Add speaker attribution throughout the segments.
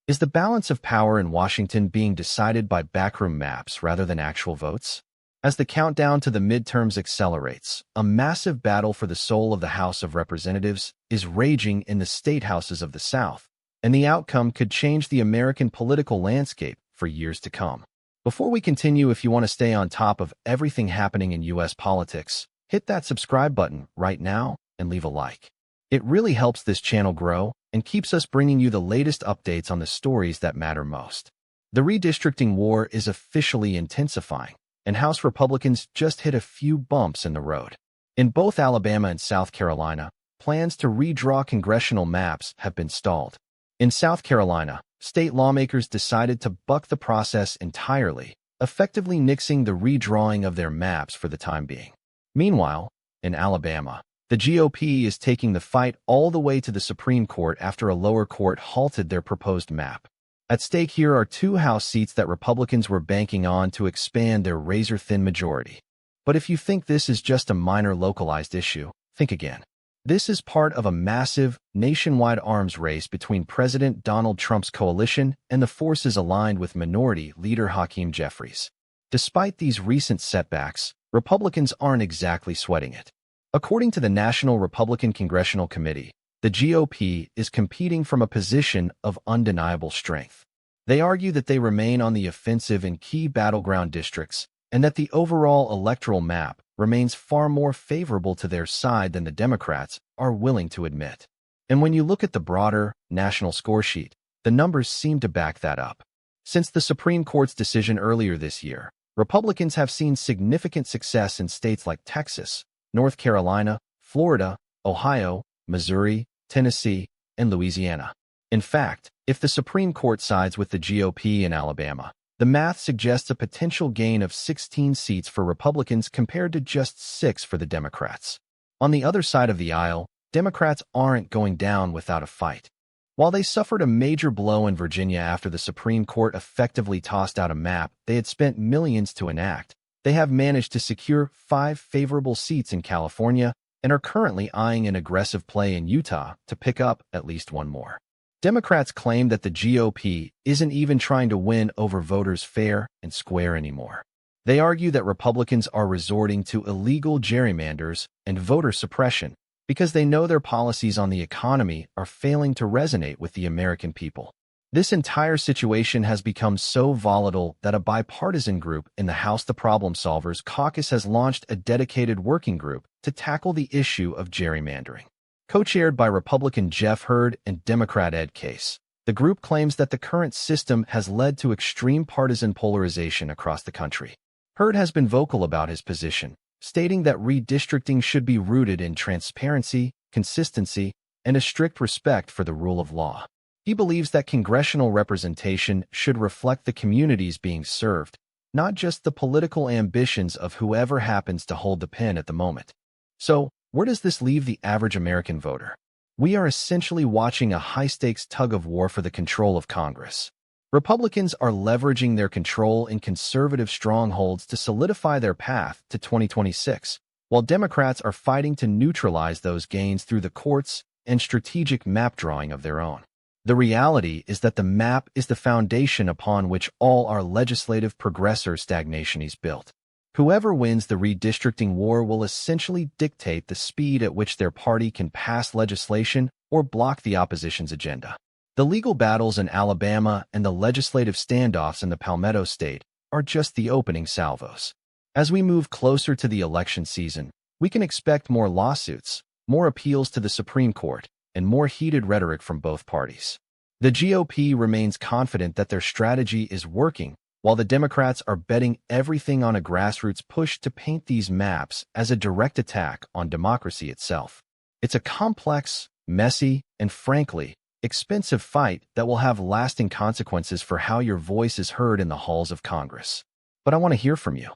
Speaker 1: Is the balance of power in Washington being decided by backroom maps rather than actual votes? As the countdown to the midterms accelerates, a massive battle for the soul of the House of Representatives is raging in the state houses of the South, and the outcome could change the American political landscape for years to come. Before we continue, if you want to stay on top of everything happening in U.S. politics, hit that subscribe button right now and leave a like. It really helps this channel grow and keeps us bringing you the latest updates on the stories that matter most. The redistricting war is officially intensifying, and House Republicans just hit a few bumps in the road. In both Alabama and South Carolina, plans to redraw congressional maps have been stalled. In South Carolina, state lawmakers decided to buck the process entirely, effectively nixing the redrawing of their maps for the time being. Meanwhile, in Alabama, the GOP is taking the fight all the way to the Supreme Court after a lower court halted their proposed map. At stake here are 2 House seats that Republicans were banking on to expand their razor-thin majority. But if you think this is just a minor localized issue, think again. This is part of a massive, nationwide arms race between President Donald Trump's coalition and the forces aligned with Minority Leader Hakeem Jeffries. Despite these recent setbacks, Republicans aren't exactly sweating it. According to the National Republican Congressional Committee, the GOP is competing from a position of undeniable strength. They argue that they remain on the offensive in key battleground districts and that the overall electoral map remains far more favorable to their side than the Democrats are willing to admit. And when you look at the broader national scoresheet, the numbers seem to back that up. Since the Supreme Court's decision earlier this year, Republicans have seen significant success in states like Texas, North Carolina, Florida, Ohio, Missouri, Tennessee, and Louisiana. In fact, if the Supreme Court sides with the GOP in Alabama, the math suggests a potential gain of 16 seats for Republicans compared to just 6 for the Democrats. On the other side of the aisle, Democrats aren't going down without a fight. While they suffered a major blow in Virginia after the Supreme Court effectively tossed out a map they had spent millions to enact, they have managed to secure 5 favorable seats in California and are currently eyeing an aggressive play in Utah to pick up at least 1 more. Democrats claim that the GOP isn't even trying to win over voters fair and square anymore. They argue that Republicans are resorting to illegal gerrymanders and voter suppression because they know their policies on the economy are failing to resonate with the American people. This entire situation has become so volatile that a bipartisan group in the House, the Problem Solvers Caucus, has launched a dedicated working group to tackle the issue of gerrymandering. Co-chaired by Republican Jeff Hurd and Democrat Ed Case, the group claims that the current system has led to extreme partisan polarization across the country. Hurd has been vocal about his position, stating that redistricting should be rooted in transparency, consistency, and a strict respect for the rule of law. He believes that congressional representation should reflect the communities being served, not just the political ambitions of whoever happens to hold the pen at the moment. So, where does this leave the average American voter? We are essentially watching a high-stakes tug-of-war for the control of Congress. Republicans are leveraging their control in conservative strongholds to solidify their path to 2026, while Democrats are fighting to neutralize those gains through the courts and strategic map drawing of their own. The reality is that the map is the foundation upon which all our legislative progress or stagnation is built. Whoever wins the redistricting war will essentially dictate the speed at which their party can pass legislation or block the opposition's agenda. The legal battles in Alabama and the legislative standoffs in the Palmetto State are just the opening salvos. As we move closer to the election season, we can expect more lawsuits, more appeals to the Supreme Court, and more heated rhetoric from both parties. The GOP remains confident that their strategy is working, while the Democrats are betting everything on a grassroots push to paint these maps as a direct attack on democracy itself. It's a complex, messy, and frankly, expensive fight that will have lasting consequences for how your voice is heard in the halls of Congress. But I want to hear from you.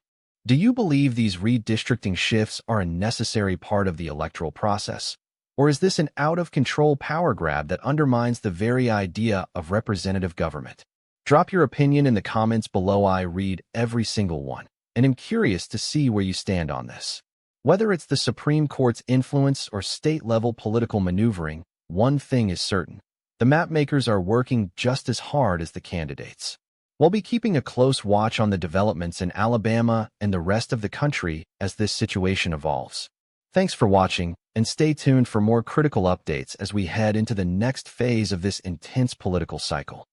Speaker 1: Do you believe these redistricting shifts are a necessary part of the electoral process? Or is this an out-of-control power grab that undermines the very idea of representative government? Drop your opinion in the comments below. I read every single one, and am curious to see where you stand on this. Whether it's the Supreme Court's influence or state-level political maneuvering, one thing is certain. The map makers are working just as hard as the candidates. We'll be keeping a close watch on the developments in Alabama and the rest of the country as this situation evolves. Thanks for watching, and stay tuned for more critical updates as we head into the next phase of this intense political cycle.